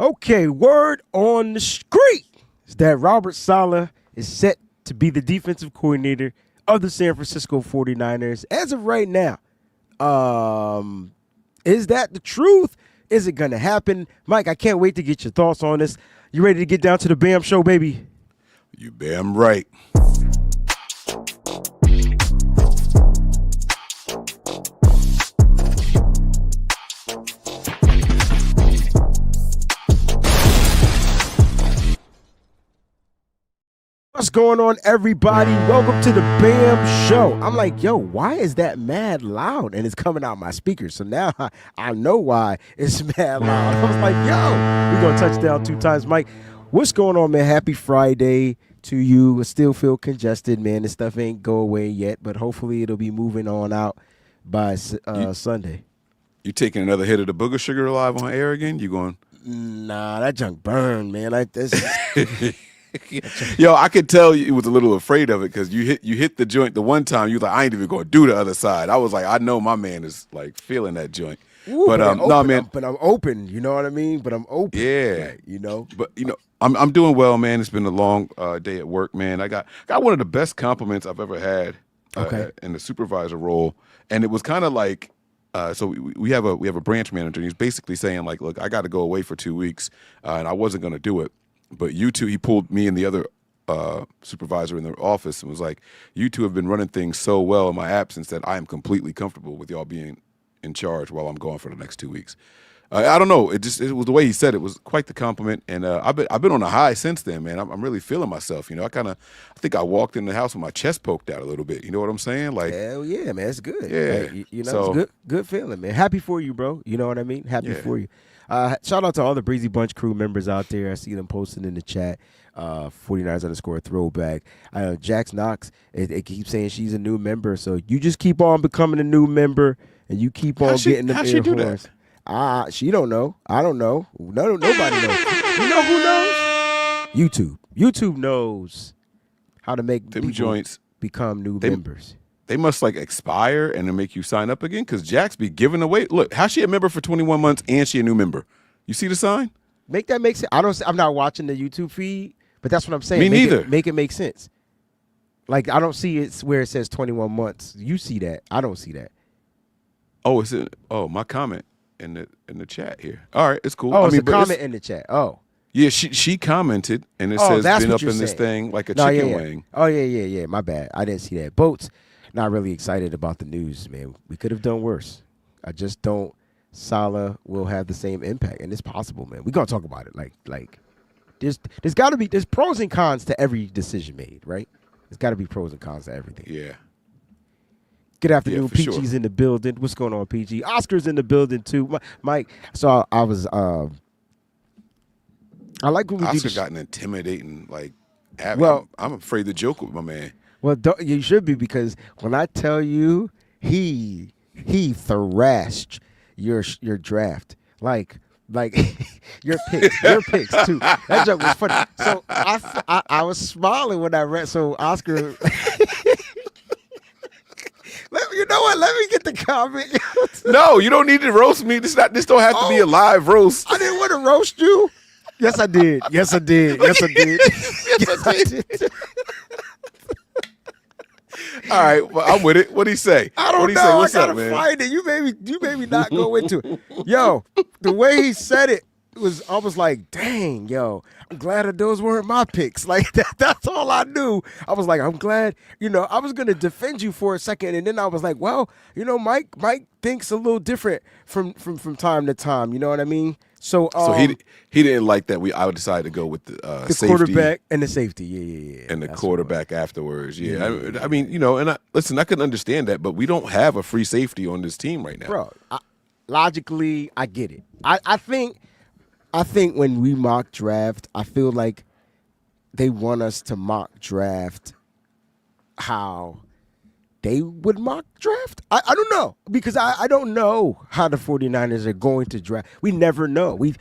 Okay, word on the street is that Robert Saleh is set to be the defensive coordinator of the San Francisco 49ers as of right now. Is that the truth? Is it going to happen? Mike, I can't wait to get your thoughts on this. You ready to get down to the BAM show, baby? You damn right. What's going on, everybody? Welcome to the BAM show. I'm like, yo, why is that mad loud? And it's coming out my speakers. So now I know why it's mad loud. I was like, yo, we're going to touch down 2 times. Mike, what's going on, man? Happy Friday to you. I still feel congested, man. This stuff ain't go away yet, but hopefully it'll be moving on out by Sunday. You taking another hit of the booger sugar live on air again? You going? Nah, that junk burned, man. Like this. Yo, I could tell you was a little afraid of it because you hit the joint the one time. You was like, I ain't even going to do the other side. I was like, I know my man is like feeling that joint. Ooh, but no, man. But I'm open. You know what I mean? But I'm open. Yeah. Like, you know. But I'm doing well, man. It's been a long day at work, man. I got one of the best compliments I've ever had in the supervisor role, and it was kind of like. So we have a branch manager, and he's basically saying like, look, I got to go away for 2 weeks, and I wasn't going to do it. But you two, he pulled me and the other supervisor in the office and was like, you two have been running things so well in my absence that I am completely comfortable with y'all being in charge while I'm gone for the next 2 weeks. I don't know. It was the way he said it was quite the compliment. And I've been on a high since then, man. I'm really feeling myself. You know, I think I walked in the house with my chest poked out a little bit. You know what I'm saying? Like, hell yeah, man. It's good. Yeah. Like, it's good feeling, man. Happy for you, bro. You know what I mean? Happy for you. Shout out to all the Breezy Bunch crew members out there. I see them posting in the chat. 49ers_throwback. Jax Knox, it keeps saying she's a new member. So you just keep on becoming a new member, and you keep on getting them ear horns. She don't know. I don't know. Nobody knows. You know who knows? YouTube. YouTube knows how to make them joints become new members. They must like expire and then make you sign up again because Jax be giving away. Look, how's she a member for 21 months and she a new member? You see the sign? Make that make sense. I'm not watching the YouTube feed, but that's what I'm saying. Me neither. Make it make sense. Like I don't see it where it says 21 months. You see that? I don't see that. Oh, it's my comment in the chat here. All right, it's cool. Oh, it's a comment in the chat. Oh. Yeah, she commented and it says been up in this thing like a chicken wing. Oh yeah. My bad. I didn't see that. Boats. Not really excited about the news, man. We could have done worse. I just don't. Salah will have the same impact, and it's possible, man. We're gonna talk about it. Like, there's got to be pros and cons to every decision made, right? There's got to be pros and cons to everything. Yeah. Good afternoon, PG's in the building. What's going on, PG? Oscar's in the building too, Mike. So I was. I like when we Oscar do got an intimidating like. I'm afraid to joke with my man. Well, you should be because when I tell you he thrashed your draft like your picks too. That joke was funny. So I was smiling when I read. So Oscar, you know what? Let me get the comment. No, you don't need to roast me. This don't have to be a live roast. I didn't want to roast you. Yes, I did. Yes, I did. Yes, I did. Yes, I did. All right, well, I'm with it. What'd he say? I don't know. What's I gotta find it. You made me not go into it. Yo, the way he said it I was like, dang, yo, I'm glad that those weren't my picks. Like that's all I knew. I was like, I'm glad, I was gonna defend you for a second, and then I was like, well, Mike thinks a little different from time to time. You know what I mean? So he didn't like that. I decided to go with the safety, quarterback and the safety. Yeah. And the quarterback afterwards. Yeah. I mean, and listen, I can understand that, but we don't have a free safety on this team right now. Bro, logically, I get it. I think when we mock draft, I feel like they want us to mock draft how they would mock draft. I don't know because I don't know how the 49ers are going to draft. We never know. We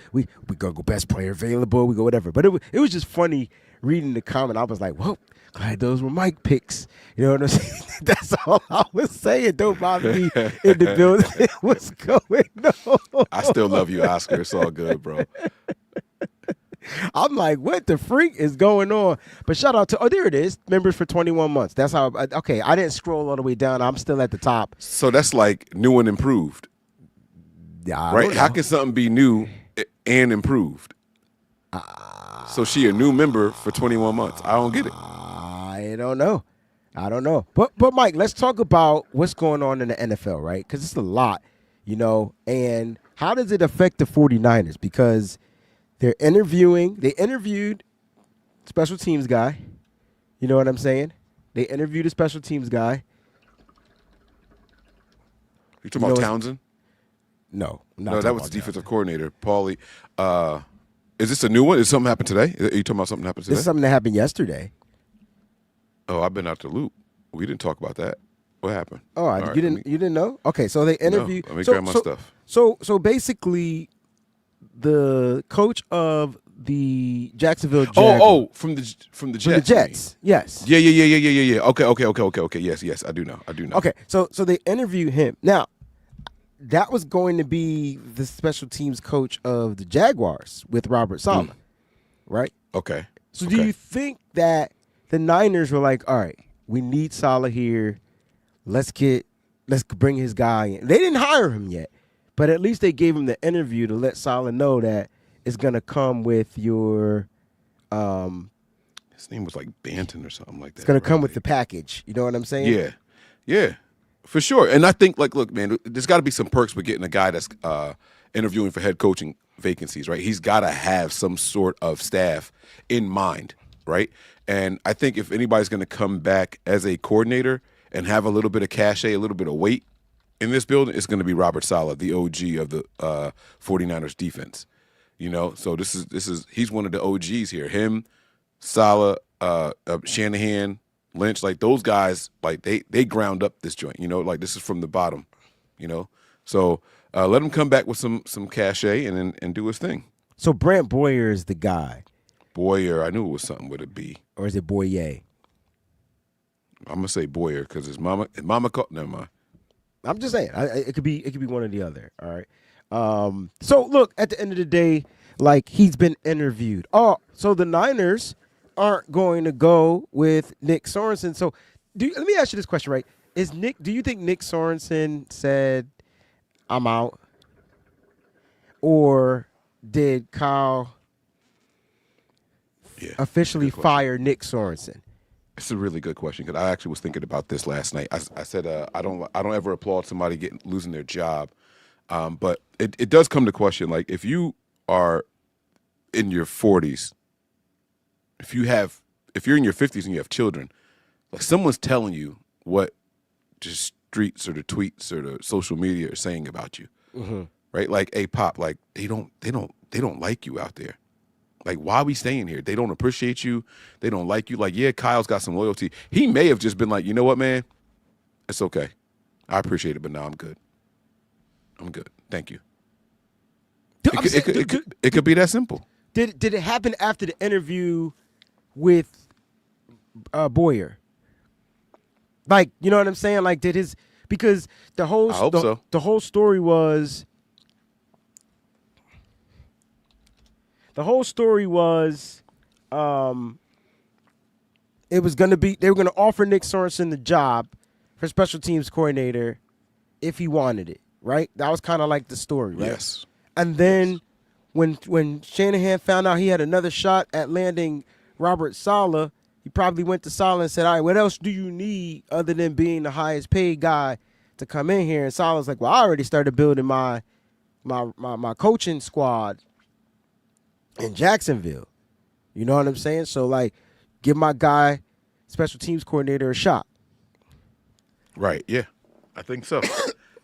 go best player available. We go whatever. But it was just funny reading the comment. I was like, whoa, glad those were Mike picks. You know what I'm saying? That's all I was saying. Don't bother me in the building. What's going on? I still love you, Oscar. It's all good, bro. I'm like, what the freak is going on? But shout out to, oh, there it is. Members for 21 months. That's how, okay, I didn't scroll all the way down. I'm still at the top. So that's like new and improved, Yeah, I right? don't How know. can something be new and improved? So she a new member for 21 months. I don't get it. I don't know. I don't know. But Mike, let's talk about what's going on in the NFL, right? Because it's a lot, and how does it affect the 49ers? Because they interviewed special teams guy. You know what I'm saying? They interviewed a special teams guy. You talking about it's- Townsend? No, I'm not No, that talking was the about defensive coordinator, Paulie. Is this a new one? Is something happened today? Are you talking about something happened This today? is something that happened yesterday. Oh, I've been out the loop. We didn't talk about that. What happened? Oh, All right, you didn't know? Okay, so they interviewed. let me so, grab my so, stuff. So basically, the coach of the Jacksonville Jaguars. From the Jets. From the you mean? Jets, yes. Yeah. Okay. Yes, I do know. Okay, so they interview him. Now, that was going to be the special teams coach of the Jaguars with Robert Saleh, right? Okay. So do you think that the Niners were like, all right, we need Saleh here. Let's bring his guy in. They didn't hire him yet, but at least they gave him the interview to let Saleh know that it's going to come with your His name was like Banton or something like that. it's going to come right? with the package. You know what I'm saying? Yeah, for sure. And I think, like, look, man, there's got to be some perks with getting a guy that's interviewing for head coaching vacancies, right? He's got to have some sort of staff in mind, right? And I think if anybody's going to come back as a coordinator and have a little bit of cachet, a little bit of weight in this building, it's going to be Robert Saleh, the OG of the 49ers defense. So this is he's one of the OGs here. Him, Salah, Shanahan, Lynch, like those guys, like they ground up this joint. Like this is from the bottom. So let him come back with some cachet and do his thing. So Brant Boyer is the guy. Boyer, I knew it was something with a B. Or is it Boyer? I'm gonna say Boyer because his mama called. Never mind. I'm just saying, it could be one or the other. All right. So look, at the end of the day, like he's been interviewed. Oh, so the Niners aren't going to go with Nick Sorensen. So let me ask you this question, right? Do you think Nick Sorensen said, "I'm out," or did Kyle officially fire Nick Sorensen? It's a really good question because I actually was thinking about this last night. I said I don't ever applaud somebody losing their job, but it does come to question, like if you are in your 40s, if you're in your 50s and you have children, like someone's telling you what the streets or the tweets or the social media are saying about you, right? Like, hey, Pop, like they don't like you out there. Like, why are we staying here? They don't appreciate you. They don't like you. Like, yeah, Kyle's got some loyalty. He may have just been like, you know what, man? It's okay. I appreciate it, but now I'm good. I'm good. Thank you. It could be that simple. Did it happen after the interview with Boyer? Like, you know what I'm saying? Like, because the whole I hope so. The whole story was it was going to be, they were going to offer Nick Sorensen the job for special teams coordinator if he wanted it, right? That was kind of like the story, right? Yes. And then when Shanahan found out he had another shot at landing Robert Saleh, he probably went to Saleh and said, all right, what else do you need other than being the highest paid guy to come in here? And Saleh's like, well, I already started building my coaching squad in Jacksonville. You know what I'm saying? So, like, give my guy, special teams coordinator, a shot. Right, yeah. I think so.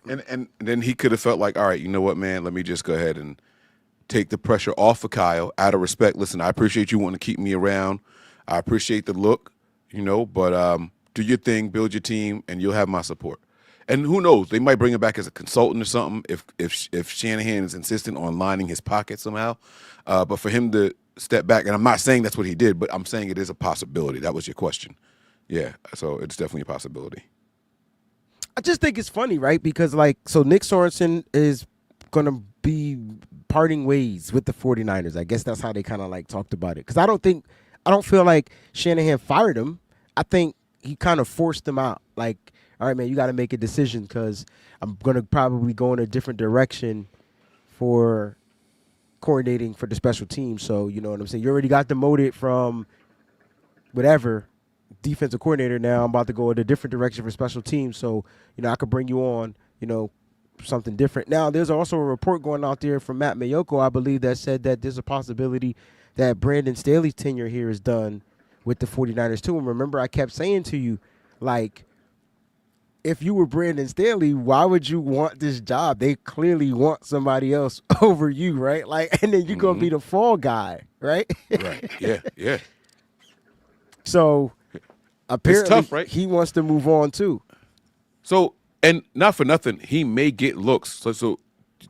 and then he could have felt like, all right, you know what, man, let me just go ahead and take the pressure off of Kyle out of respect. Listen, I appreciate you wanting to keep me around. I appreciate the look, but do your thing, build your team, and you'll have my support. And who knows, they might bring him back as a consultant or something if Shanahan is insistent on lining his pocket somehow. But for him to step back, and I'm not saying that's what he did, but I'm saying it is a possibility. That was your question. Yeah, so it's definitely a possibility. I just think it's funny, right? Because, like, so Nick Sorensen is going to be parting ways with the 49ers. I guess that's how they kind of like talked about it. Because I don't feel like Shanahan fired him. I think he kind of forced him out. Like, all right, man, you got to make a decision because I'm going to probably go in a different direction for coordinating for the special team. So, you know what I'm saying? You already got demoted from whatever defensive coordinator. Now I'm about to go in a different direction for special teams. So, you know, I could bring you on, you know, something different. Now, there's also a report going out there from Matt Mayoko, I believe, that said that there's a possibility that Brandon Staley's tenure here is done with the 49ers too. And remember, I kept saying to you, like, if you were Brandon Staley, why would you want this job? They clearly want somebody else over you, right? Like, and then you're going to be the fall guy, right? Right. Yeah. Yeah. So apparently tough, right? he wants to move on too. So, and not for nothing, he may get looks. So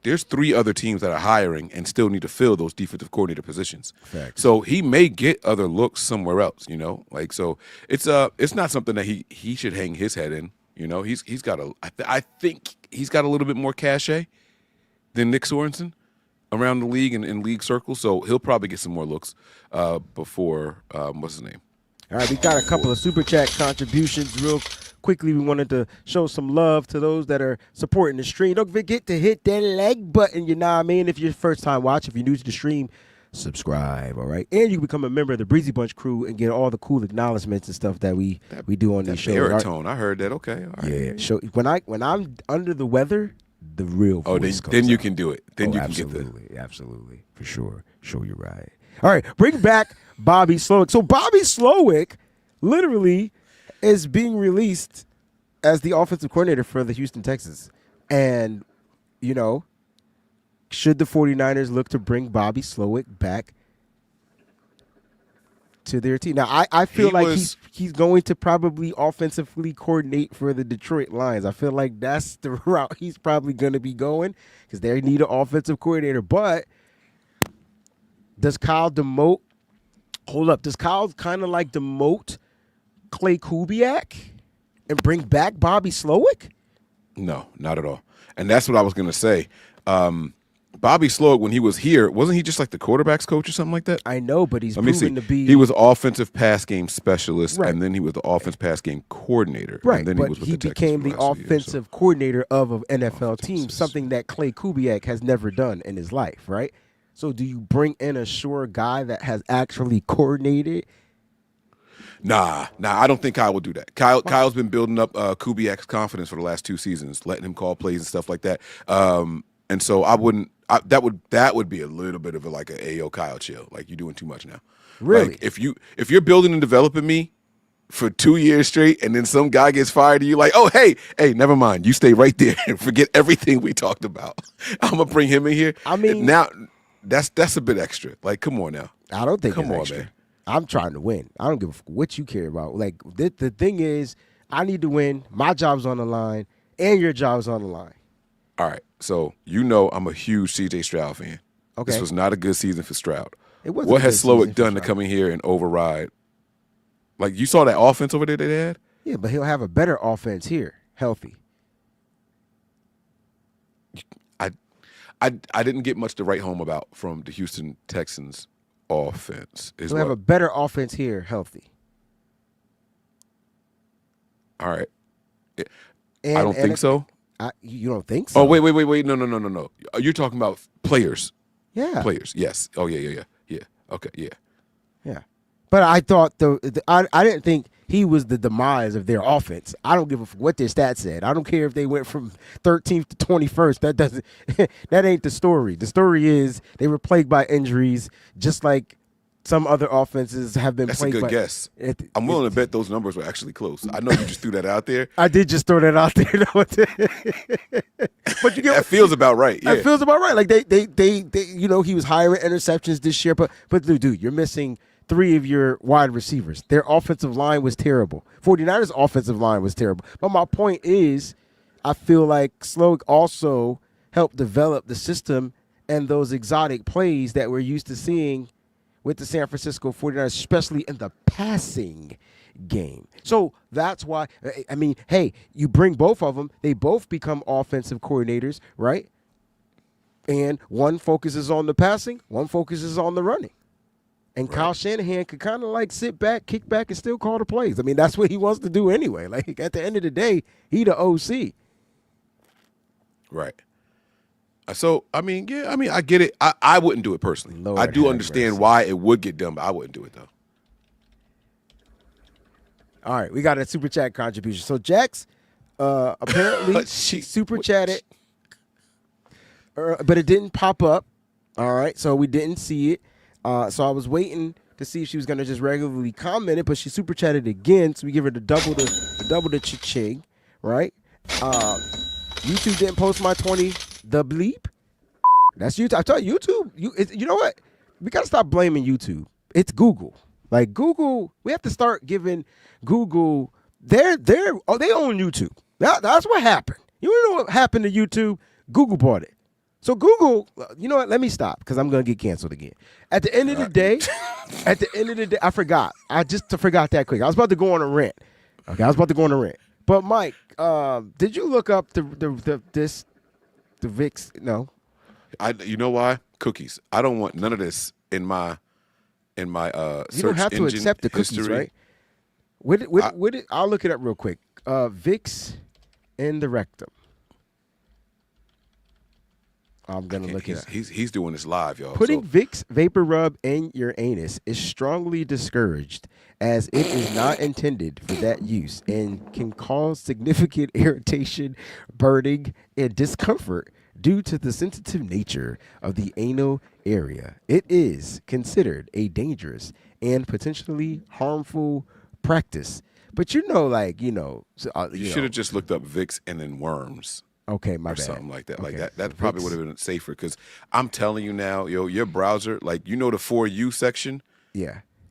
there's 3 other teams that are hiring and still need to fill those defensive coordinator positions. Facts. So he may get other looks somewhere else, you know? Like, so it's not something that he should hang his head in. You know, he's got I think he's got a little bit more cachet than Nick Sorensen around the league and in league circles. So he'll probably get some more looks before what's his name? All right, we got a couple of super chat contributions real quickly. We wanted to show some love to those that are supporting the stream. Don't forget to hit that like button, you know what I mean? If you're first time watch, if you're new to the stream, subscribe, all right? And you can become a member of the Breezy Bunch crew and get all the cool acknowledgments and stuff that we do on these shows. Baritone, I heard that. Okay, all right. Yeah, so when I'm under the weather, the real voice comes then you out. can do it. Then you can get the absolutely, for sure. Show you right. All right, bring back Bobby Slowik. So Bobby Slowik literally is being released as the offensive coordinator for the Houston Texans. And, you know, should the 49ers look to bring Bobby Slowik back to their team? Now, I feel he's going to probably offensively coordinate for the Detroit Lions. I feel like that's the route he's probably going to be going because they need an offensive coordinator. But does Kyle demote? Hold up. Does Kyle kind of like demote Clay Kubiak and bring back Bobby Slowik? No, not at all. And that's what I was going to say. Bobby Slowik, when he was here, wasn't he just like the quarterback's coach or something like that? I know, but he's proven to be. He was offensive pass game specialist, Right. And then he was the offense pass game coordinator. Right, And then but he was with he the became Texans the for rest of year, offensive coordinator of an NFL Offensive team, assistant. something that Clay Kubiak has never done in his life, right? So do you bring in a sure guy that has actually coordinated? Nah, I don't think Kyle would do that. Kyle's been building up Kubiak's confidence for the last 2 seasons, letting him call plays and stuff like that. And so I wouldn't. That would be a little bit of like a Ayo Kyle chill. Like, you're doing too much now. Really? Like, if you're building and developing me for 2 years straight, and then some guy gets fired, and you like, oh hey, never mind. You stay right there and forget everything we talked about. I'm gonna bring him in here. I mean, now that's a bit extra. Like, come on now. I don't think Come it's on, extra. man. I'm trying to win. I don't give a fuck what you care about. Like, the thing is, I need to win. My job's on the line, and your job's on the line. All right, so you know I'm a huge C.J. Stroud fan. Okay. This was not a good season for Stroud. It wasn't What a has good season Slowik for done to Stroud. come in here and override? Like, you saw that offense over there that they had? Yeah, but he'll have a better offense here, healthy. I didn't get much to write home about from the Houston Texans offense. He'll have a better offense here, healthy. All right. And, I don't think so. You don't think so? Oh, wait. No. You're talking about players. Yeah. Players, yes. Oh, yeah. Okay, yeah. Yeah. But I thought I didn't think he was the demise of their offense. I don't give a fuck what their stats said. I don't care if they went from 13th to 21st. That doesn't. That ain't the story. The story is they were plagued by injuries, just like some other offenses have been That's a plagued good by. guess. I'm willing to bet those numbers were actually close. I know you just threw that out there. I did just throw that out there, but you get That feels about right. Yeah. That feels about right. Like they he was hiring interceptions this year, but dude, you're missing 3 of your wide receivers. Their offensive line was terrible. 49ers offensive line was terrible. But my point is, I feel like Slowik also helped develop the system and those exotic plays that we're used to seeing with the San Francisco 49ers, especially in the passing game. So that's why, I mean, hey, you bring both of them, they both become offensive coordinators, right? And one focuses on the passing, one focuses on the running. And Kyle Shanahan could kind of like sit back, kick back, and still call the plays. I mean, that's what he wants to do anyway. Like, at the end of the day, he the OC. Right. So, I mean, I get it. I wouldn't do it personally. Lord I do have understand mercy. why it would get done, but I wouldn't do it, though. All right, we got a super chat contribution. So Jax apparently super chatted, but it didn't pop up. All right, so we didn't see it. So I was waiting to see if she was going to just regularly comment it, but she super chatted again, so we give her the double the cha-ching, right? YouTube didn't post my 20 the bleep. That's YouTube. I tell you, YouTube. You know what? We got to stop blaming YouTube. It's Google. Like Google, we have to start giving Google they own YouTube. That's what happened. You know what happened to YouTube? Google bought it. So Google, you know what? Let me stop because I'm gonna get canceled again. At the end of the day, I forgot. I just forgot that quick. I was about to go on a rant. Okay, I was about to go on a rant. But Mike, did you look up the VIX? No. You know why? Cookies. I don't want none of this in my You search don't have to engine accept the cookies, history. right? I'll look it up real quick. VIX in the rectum. I'm gonna look it up. He's doing this live, y'all. Putting Vicks vapor rub in your anus is strongly discouraged, as it is not intended for that use and can cause significant irritation, burning, and discomfort due to the sensitive nature of the anal area. It is considered a dangerous and potentially harmful practice. But you should have just looked up Vicks and then worms. Okay, my or bad. Something like that. Okay. Like that probably would have been safer because I'm telling you now, your browser, like the For You section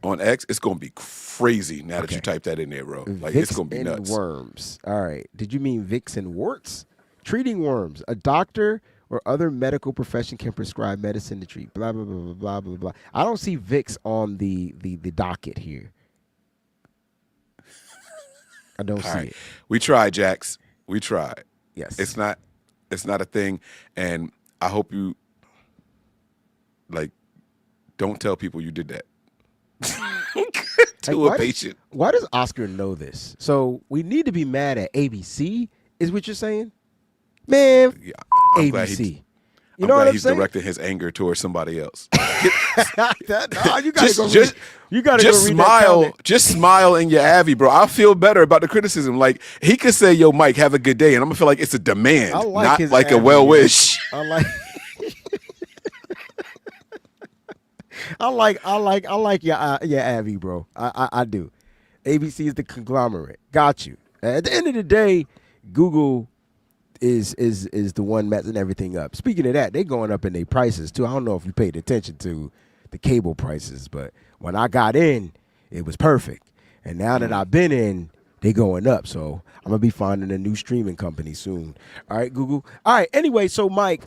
on X, it's gonna be crazy now that you type that in there, bro. Like Vicks it's gonna be nuts. Worms. All right. Did you mean Vicks and warts? Treating worms. A doctor or other medical profession can prescribe medicine to treat. Blah blah blah blah blah blah blah. I don't see Vicks on the docket here. I don't see it. We tried, Jax. We tried. Yes. It's not a thing, and I hope you don't tell people you did that to a patient. Why does Oscar know this? So we need to be mad at ABC, is what you're saying? Man, yeah, ABC. I'm glad he's directing his anger towards somebody else. You gotta just smile. Just smile in your Avi, bro. I feel better about the criticism. Like he could say, "Yo, Mike, have a good day," and I'm gonna feel like it's a demand, not like a well wish. I like your Avi, bro. I do. ABC is the conglomerate. Got you. At the end of the day, Google is the one messing everything up. Speaking of that, they going up in their prices too. I don't know if you paid attention to the cable prices, but when I got in, it was perfect. And now that I've been in, they going up. So I'm gonna be finding a new streaming company soon. All right, Google. All right. Anyway, so Mike,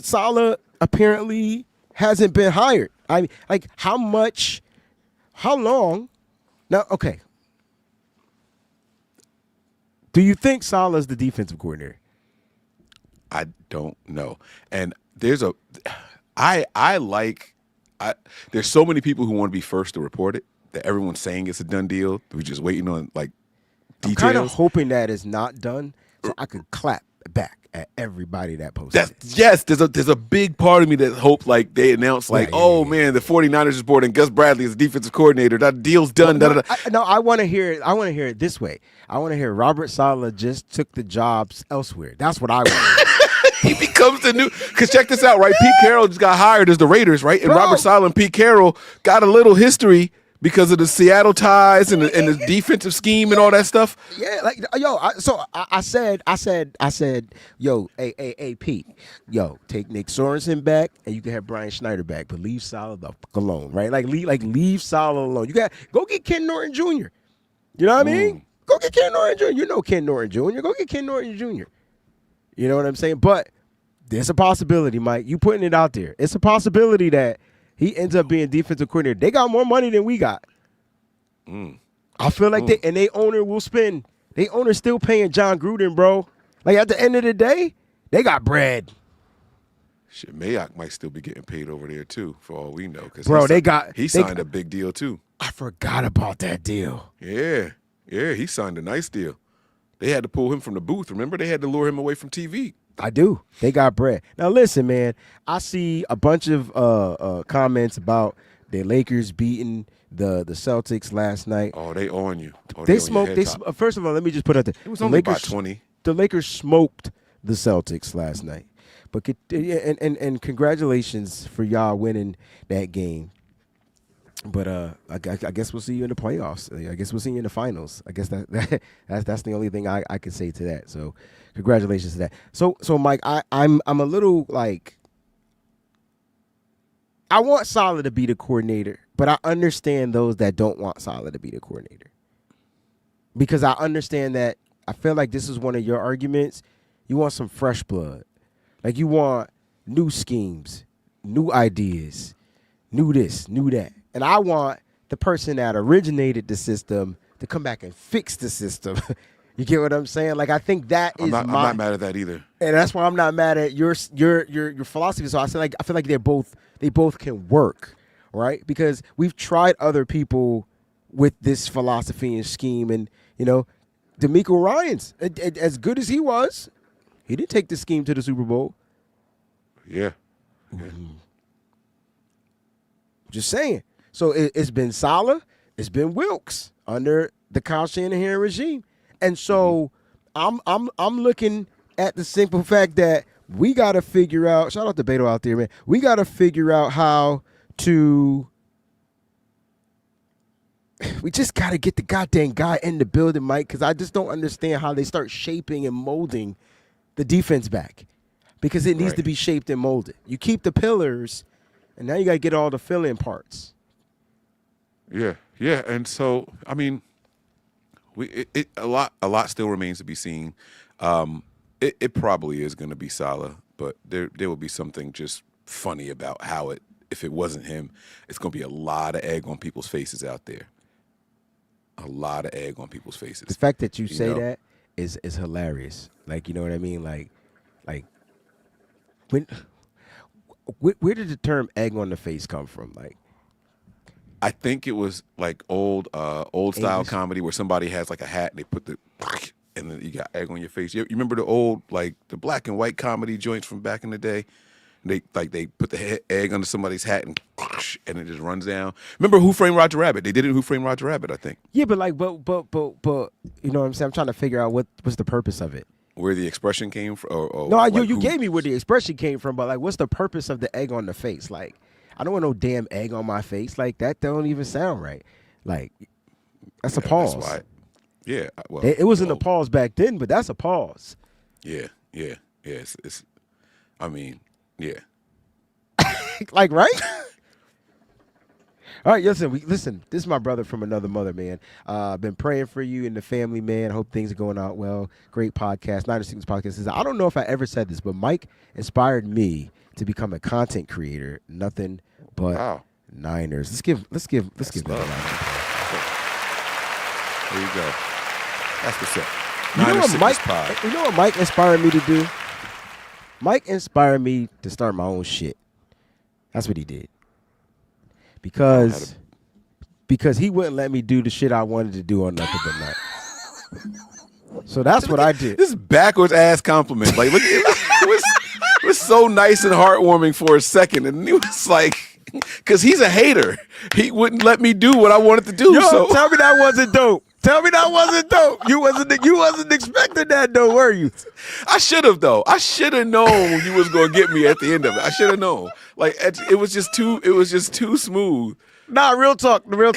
Salah apparently hasn't been hired. I mean, like how long? Now, okay. Do you think Salah's the defensive coordinator? I don't know. And there's there's so many people who want to be first to report it that everyone's saying it's a done deal. We're just waiting on details. I'm kind of hoping that it's not done so I can clap back at everybody that posted it. Yes, there's a big part of me that hope they announce man, the 49ers is board and Gus Bradley is defensive coordinator. That deal's done. I want to hear it. I want to hear it this way. I want to hear Robert Saleh just took the jobs elsewhere. That's what I want. He becomes the new. Because check this out, right? Pete Carroll just got hired as the Raiders, right? And Robert Saleh and Pete Carroll got a little history because of the Seattle ties and the defensive scheme and all that stuff. Yeah, I said, yo, hey, Pete, yo, take Nick Sorensen back and you can have Brian Schneider back, but leave Saleh the fuck alone, right? Leave Saleh alone. You got go get Ken Norton Jr. You know what I mean? Go get Ken Norton Jr. You know Ken Norton Jr. Go get Ken Norton Jr. You know what I'm saying? But there's a possibility, Mike. You putting it out there. It's a possibility that he ends up being defensive coordinator. They got more money than we got. I feel like they owner will spend. They owner still paying John Gruden, bro. Like at the end of the day, they got bread. Shit, Mayock might still be getting paid over there too, for all we know. Because Bro, he signed a big deal too. I forgot about that deal. Yeah, he signed a nice deal. They had to pull him from the booth. Remember, they had to lure him away from TV. I do. They got bread. Now listen, man. I see a bunch of comments about the Lakers beating the Celtics last night. Oh, they on you. Oh, They smoked. First of all, let me just put out there. It was only about 20. The Lakers smoked the Celtics last night. But and congratulations for y'all winning that game. But I guess we'll see you in the playoffs. I guess we'll see you in the finals. I guess that's the only thing I can say to that. So congratulations to that. So Mike, I'm a little like, I want Salah to be the coordinator, but I understand those that don't want Salah to be the coordinator. Because I understand that I feel like this is one of your arguments. You want some fresh blood. Like you want new schemes, new ideas, new this, new that. And I want the person that originated the system to come back and fix the system. You get what I'm saying? Like I think I'm not mad at that either. And that's why I'm not mad at your philosophy. So I feel like they both can work, right? Because we've tried other people with this philosophy and scheme, and DeMeco Ryans, as good as he was, he didn't take the scheme to the Super Bowl. Yeah. Just saying. So it's been Salah, it's been Wilkes under the Kyle Shanahan regime, and so I'm looking at the simple fact that we got to figure out. Shout out to Beto out there, man. We got to figure out how to. We just got to get the goddamn guy in the building, Mike, because I just don't understand how they start shaping and molding the defense back, because it needs to be shaped and molded. You keep the pillars, and now you got to get all the fill-in parts. Yeah, and so I mean, a lot still remains to be seen. It probably is going to be Salah, but there will be something just funny about how if it wasn't him, it's going to be a lot of egg on people's faces out there. A lot of egg on people's faces. The fact that you say that is hilarious. Like, you know what I mean? Like where did the term egg on the face come from? Like, I think it was like old style comedy where somebody has like a hat and they put and then you got egg on your face. You remember the old, like the black and white comedy joints from back in the day? They put the egg under somebody's hat and it just runs down. Remember Who Framed Roger Rabbit? They did it in Who Framed Roger Rabbit, I think. Yeah, but you know what I'm saying? I'm trying to figure out what's the purpose of it. Where the expression came from? No, you gave me where the expression came from, but like, what's the purpose of the egg on the face? Like, I don't want no damn egg on my face. Like, that don't even sound right. Like, that's a pause. That's why. Yeah. Well, it wasn't a pause back then, but that's a pause. Yeah. It's I mean, yeah. Like, right? All right, listen. This is my brother from another mother, man. Been praying for you and the family, man. Hope things are going out well. Great podcast. 96 podcast says, I don't know if I ever said this, but Mike inspired me to become a content creator. Nothing but Niners. Let's give that a There you go. That's what's up. You know what Mike inspired me to do? Mike inspired me to start my own shit. That's what he did. Because he wouldn't let me do the shit I wanted to do on Nothing But Night. So that's what I did. This backwards ass compliment. Like, look, it was so nice and heartwarming for a second, and he was like, because he's a hater. He wouldn't let me do what I wanted to do. So tell me that wasn't dope. Tell me that wasn't dope. You wasn't expecting that though, were you? I should have though. I should have known you was gonna get me at the end of it. I should have known. Like, it was just too smooth. Nah, real talk. Nah,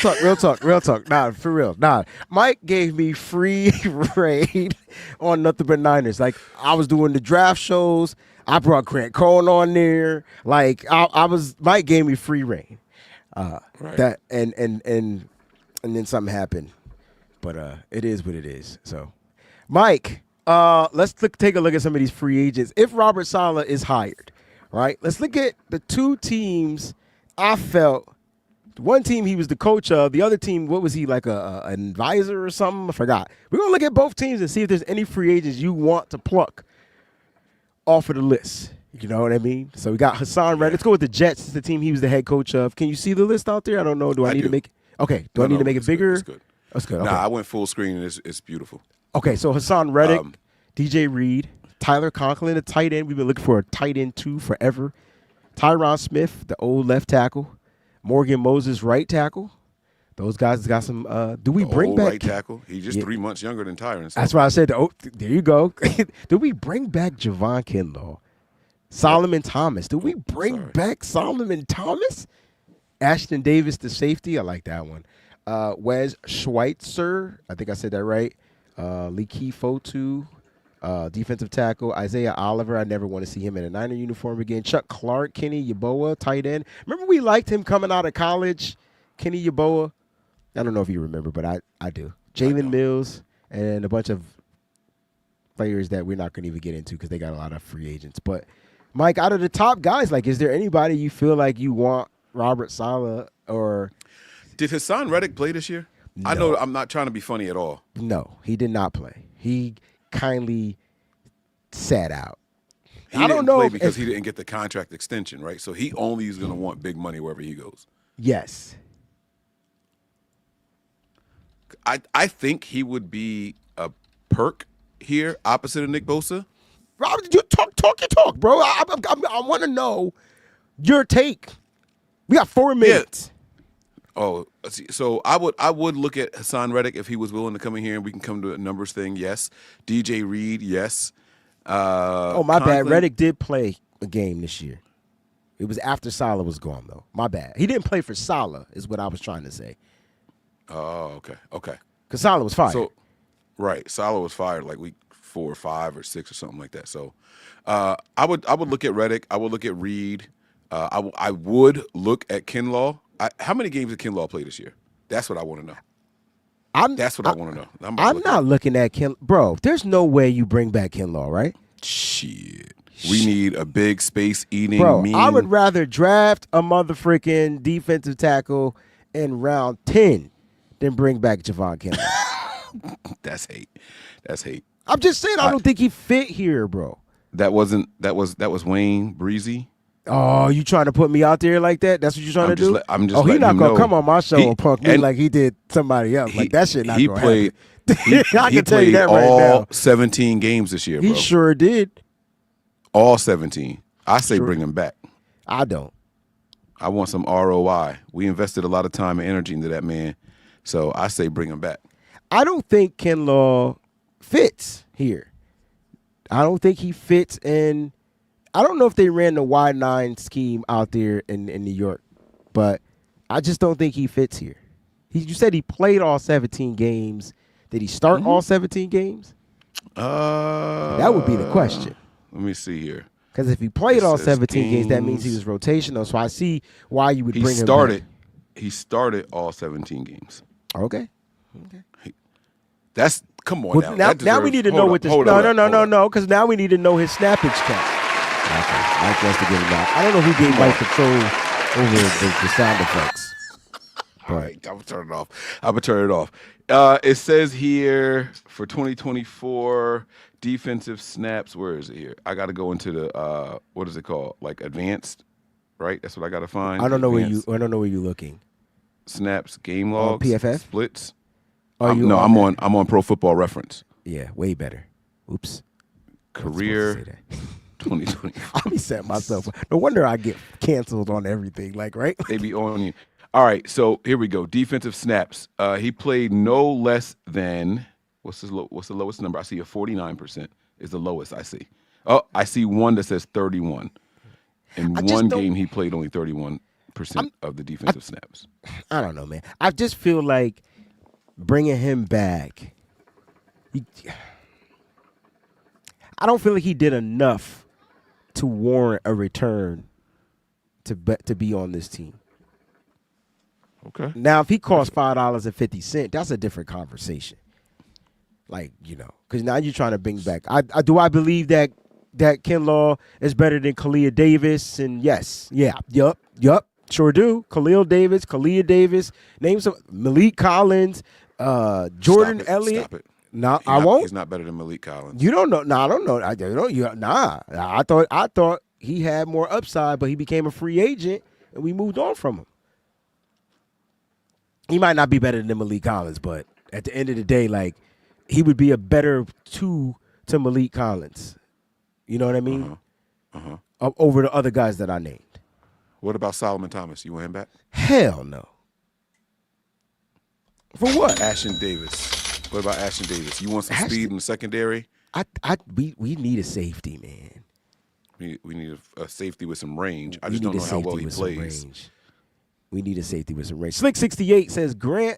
for real. Nah, Mike gave me free reign on Nothing But Niners. Like, I was doing the draft shows. I brought Grant Cohn on there. Like, Mike gave me free reign. Right. That and then something happened. But it is what it is. So, Mike, let's take a look at some of these free agents. If Robert Saleh is hired, right? Let's look at the two teams I felt. One team he was the coach of. The other team, what was he, like an advisor or something? I forgot. We're going to look at both teams and see if there's any free agents you want to pluck off of the list. You know what I mean? So we got Hassan Reddick. Let's go with the Jets. It's the team he was the head coach of. Can you see the list out there? I don't know. Do I need to make it? Okay. Do I need to make it bigger? It's good. That's good. Okay. Nah, I went full screen and it's beautiful. Okay, so Hassan Reddick, DJ Reed, Tyler Conklin, a tight end. We've been looking for a tight end too forever. Tyron Smith, the old left tackle. Morgan Moses, right tackle. Those guys got some. Do we bring back right tackle? He's just 3 months younger than Tyron. That's why I said. Oh, there you go. Do we bring back Javon Kinlaw? Solomon Thomas. Do we bring back Solomon Thomas? Ashton Davis, the safety. I like that one. Wes Schweitzer. I think I said that right. Leki Fotu. Defensive tackle. Isaiah Oliver. I never want to see him in a Niner uniform again. Chuck Clark. Kenny Yeboah, tight end. Remember we liked him coming out of college? Kenny Yeboah. I don't know if you remember, but I do. Jalen Mills and a bunch of players that we're not going to even get into because they got a lot of free agents. But, Mike, out of the top guys, like, is there anybody you feel like you want Robert Saleh or – Did Hassan Reddick play this year? No. I know I'm not trying to be funny at all. No, he did not play. He kindly sat out. I don't know because he didn't get the contract extension, right? So he only is going to want big money wherever he goes. Yes. I think he would be a perk here opposite of Nick Bosa. Robert, you talk your talk, bro. I want to know your take. We got 4 minutes. Yeah. Oh, so I would look at Hassan Reddick if he was willing to come in here and we can come to a numbers thing. Yes. DJ Reed. Yes. My bad. Reddick did play a game this year. It was after Salah was gone, though. My bad. He didn't play for Salah, is what I was trying to say. Oh, okay. Because Salah was fired. So, right, Salah was fired like week 4 or 5 or 6 or something like that. So, I would look at Reddick. I would look at Reed. I would look at Kinlaw. How many games did Kinlaw play this year? That's what I want to know. That's what I want to know. I'm not looking at Kinlaw. Bro, there's no way you bring back Kinlaw, right? Shit. We need a big space-eating, Bro, mean. I would rather draft a motherfucking defensive tackle in round 10 than bring back Javon Kinlaw. That's hate. I'm just saying I don't think he fit here, bro. That was Wayne Breezy. Oh, you trying to put me out there like that? That's what you're trying to do? I'm just he not going to come on my show and punk me like he did somebody else. Like that shit not going to happen. I can tell you that right now. All 17 games this year, bro. He sure did. All 17. I say bring him back. I don't. I want some ROI. We invested a lot of time and energy into that man, so I say bring him back. I don't think Kinlaw fits here. I don't think he fits in. I don't know if they ran the wide 9 scheme out there in New York, but I just don't think he fits here. You said he played all 17 games. Did he start all 17 games? That would be the question. Let me see here. Because if he played all 17 games, that means he was rotational. So I see why you would bring him back. He started all 17 games. Okay. That's come on now we need to know what this. No. Because now we need to know his snappage count. Okay. Mike wants to give him out. I don't know who gave Mike control over the sound effects. All right, I'm gonna turn it off. It says here for 2024 defensive snaps. Where is it here? I got to go into the what is it called? Like advanced, right? That's what I got to find. I don't know where you're looking. Snaps, game logs, PFF splits. I'm on Pro Football Reference. Yeah, way better. Oops. Career 2020. I'll be setting myself up. No wonder I get canceled on everything. Like, right? They be on you. All right, so here we go. Defensive snaps. He played no less than what's the lowest number? I see a 49% is the lowest I see. Oh, I see one that says 31. In one game, he played only 31% of the defensive snaps. I don't know, man. I just feel like bringing him back. I don't feel like he did enough to warrant a return to be on this team. Okay. Now, if he costs $5.50, that's a different conversation. Like, because now you're trying to bring back. I believe that Kinlaw is better than Kalia Davis, and yes, yup, sure do. Kalia Davis, name some Malik Collins, Jordan Elliott. Stop it. No, I won't. He's not better than Malik Collins. You don't know. No, I don't know. I thought he had more upside, but he became a free agent, and we moved on from him. He might not be better than Malik Collins, but at the end of the day, like, he would be a better two to Malik Collins. You know what I mean? Over the other guys that I named. What about Solomon Thomas? You want him back? Hell no. For what? Ashton Davis. What about Ashton Davis? You want some speed in the secondary? We need a safety, man. We need a safety with some range. I just don't know how well he plays. We need a safety with some range. Slick 68 says Grant.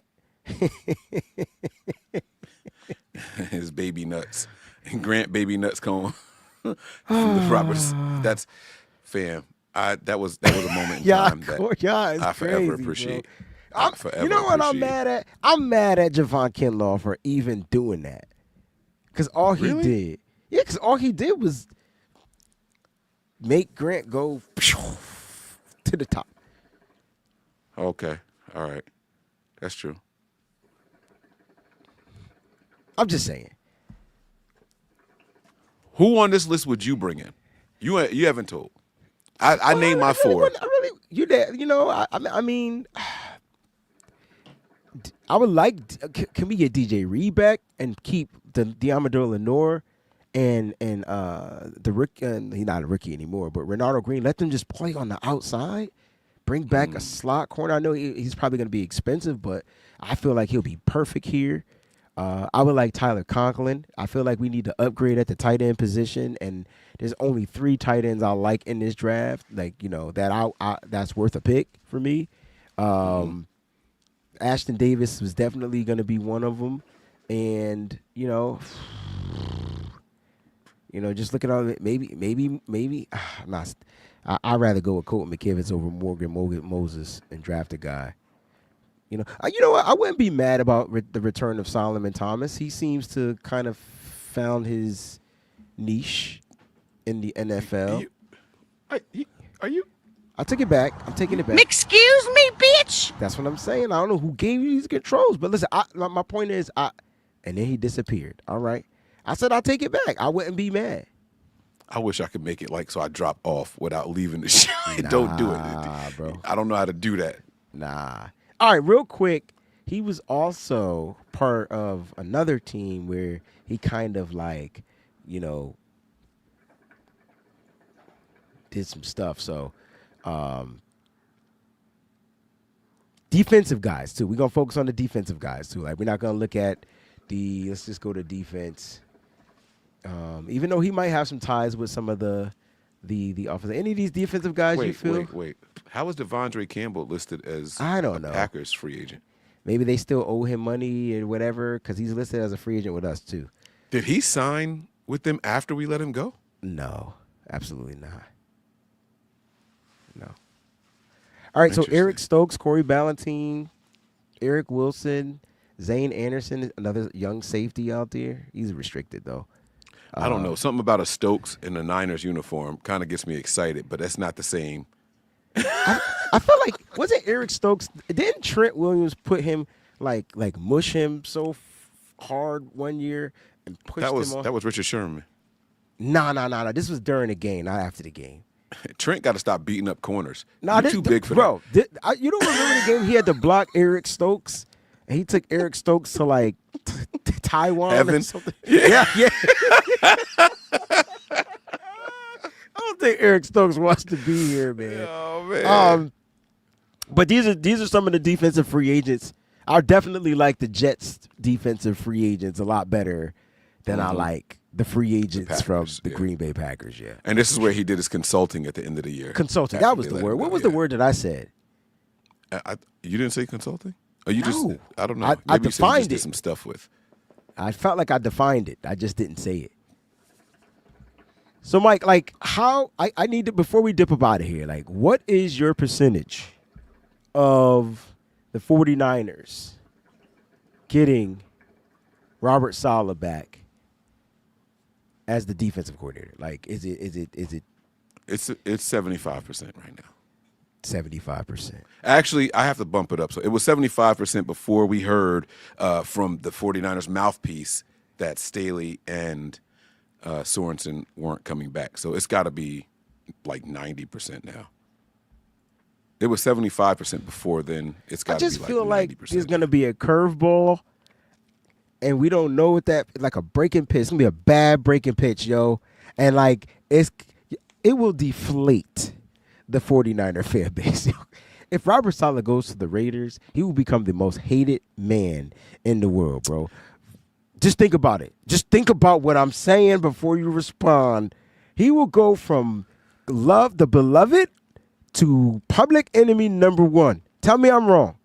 His baby nuts. And Grant baby nuts cone. From the Roberts. That's fam. That was a moment in time that I forever appreciate. You know what I'm mad at? I'm mad at Javon Kinlaw for even doing that. Because all he did. Yeah, because all he did was make Grant go to the top. Okay. All right. That's true. I'm just saying. Who on this list would you bring in? You haven't told. I named my four. I mean, I would like. Can we get DJ Reed back and keep the Diamador Lenore and the rookie? He's not a rookie anymore, but Renardo Green. Let them just play on the outside. Bring back a slot corner. I know he's probably going to be expensive, but I feel like he'll be perfect here. I would like Tyler Conklin. I feel like we need to upgrade at the tight end position, and there's only 3 tight ends I like in this draft. Like, that's worth a pick for me. Ashton Davis was definitely going to be one of them, and just looking at it, maybe. I'd rather go with Colton McKivitz over Morgan Moses and draft a guy. You know what? I wouldn't be mad about the return of Solomon Thomas. He seems to kind of found his niche in the NFL. Are you? I took it back. I'm taking it back. Excuse me, bitch. That's what I'm saying. I don't know who gave you these controls, but listen, my point is, and then he disappeared. All right. I said I'll take it back. I wouldn't be mad. I wish I could make it so I drop off without leaving the show. Don't do it, bro. I don't know how to do that. Nah. All right, real quick. He was also part of another team where he kind of did some stuff. So, defensive guys too. We're gonna focus on the defensive guys too. Like, we're not gonna look at let's just go to defense. Even though he might have some ties with some of the offensive. Any of these defensive guys you feel? Wait. How is Devondre Campbell listed as I don't know. Packers free agent? Maybe they still owe him money or whatever, because he's listed as a free agent with us too. Did he sign with them after we let him go? No, absolutely not. No. All right, so Eric Stokes, Corey Ballentine, Eric Wilson, Zane Anderson, another young safety out there. He's restricted though. I don't know. Something about a Stokes in a Niners uniform kind of gets me excited, but that's not the same. I feel like, wasn't Eric Stokes, didn't Trent Williams put him, like mush him so hard one year and push him off? That was Richard Sherman. Nah. This was during the game, not after the game. Trent got to stop beating up corners. Nah, You're too big for bro, that. You don't remember the game he had to block Eric Stokes? And he took Eric Stokes to Taiwan Heaven? or something. Yeah. I don't think Eric Stokes wants to be here, man. Oh man. But these are some of the defensive free agents. I definitely like the Jets defensive free agents a lot better than I like the free agents from the Green Bay Packers. Yeah. And this is where he did his consulting at the end of the year. Consulting. That was the word. What was the word that I said? You didn't say consulting? Or you just? I don't know. I Maybe you said you defined just did it. some stuff with. I felt like I defined it. I just didn't say it. So, Mike, how I need to, before we dip up out of here, what is your percentage of the 49ers getting Robert Saleh back as the defensive coordinator? Is it? It's 75% right now. 75%. Actually, I have to bump it up. So it was 75% before we heard from the 49ers mouthpiece that Staley and Sorensen weren't coming back. So it's got to be like 90% now. It was 75% before then. It's I got to be just like feel 90%. like there's gonna be a curveball, and we don't know what that like a breaking pitch. It's gonna be a bad breaking pitch, yo, and like it will deflate the 49er fan base. If Robert Saleh goes to the Raiders, he will become the most hated man in the world, bro. Just think about it. Just think about what I'm saying before you respond. He will go from the beloved, to public enemy number one. Tell me I'm wrong.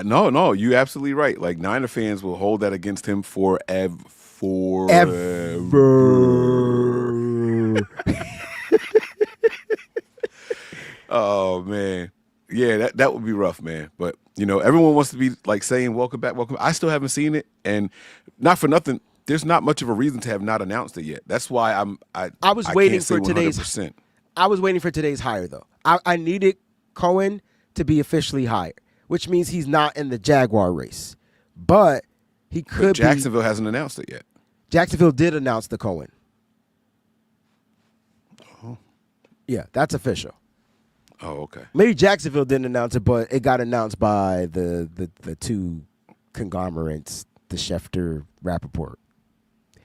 No, you're absolutely right. Like Niner fans will hold that against him forever. Oh man, yeah, that would be rough, man. But everyone wants to be like saying welcome back, welcome. I still haven't seen it, and not for nothing. There's not much of a reason to have not announced it yet. That's why I was waiting can't say for today's. 100%. I was waiting for today's hire though. I needed Cohen to be officially hired, which means he's not in the Jaguar race, but he could. But Jacksonville hasn't announced it yet. Jacksonville did announce the Cohen. Oh. Yeah, that's official. Oh, okay. Maybe Jacksonville didn't announce it, but it got announced by the two conglomerates, the Schefter, Rappaport.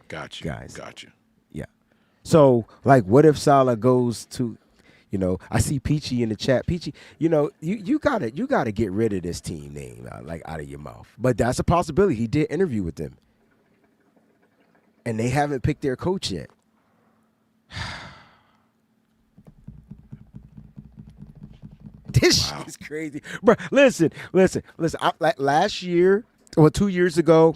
Gotcha. Guys. Gotcha. Yeah. So, like, what if Salah goes to, I see Peachy in the chat. Peachy, you gotta get rid of this team name out of your mouth. But that's a possibility. He did interview with them, and they haven't picked their coach yet. This shit is crazy, bro. Listen. Last year, 2 years ago,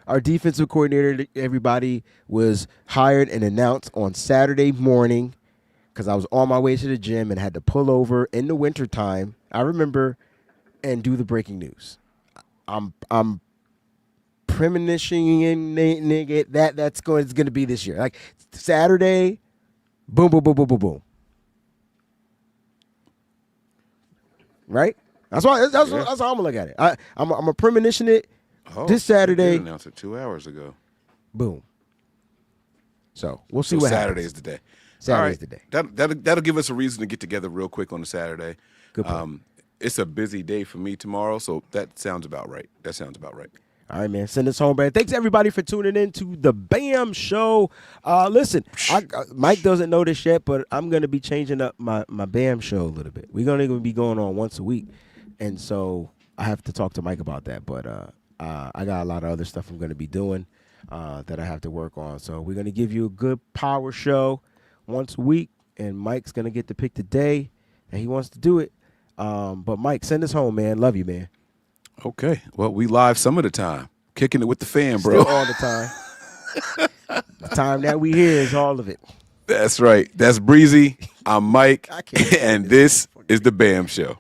our defensive coordinator, everybody was hired and announced on Saturday morning because I was on my way to the gym and had to pull over in the wintertime. I remember, and do the breaking news. I'm premonitioning nigga it's going to be this year. Like Saturday, boom, boom, boom, boom, boom, boom. Right? That's how I'm gonna look at it. I'm a premonition it this Saturday. They announced it 2 hours ago. Boom. So we'll see what Saturday's happens. the day. Saturday's the day. That'll give us a reason to get together real quick on a Saturday. Good point. It's a busy day for me tomorrow, so that sounds about right. All right, man. Send us home, man. Thanks, everybody, for tuning in to the BAM Show. Listen, Mike doesn't know this yet, but I'm going to be changing up my BAM Show a little bit. We're going to be going on once a week, and so I have to talk to Mike about that. But I got a lot of other stuff I'm going to be doing that I have to work on. So we're going to give you a good power show once a week, and Mike's going to get to pick the day that he wants to do it. But, Mike, send us home, man. Love you, man. Okay. Well, we live some of the time. Kicking it with the fam, bro. Still all the time. The time that we here is all of it. That's right. That's Breezy. I'm Mike. And this is the BAM Show.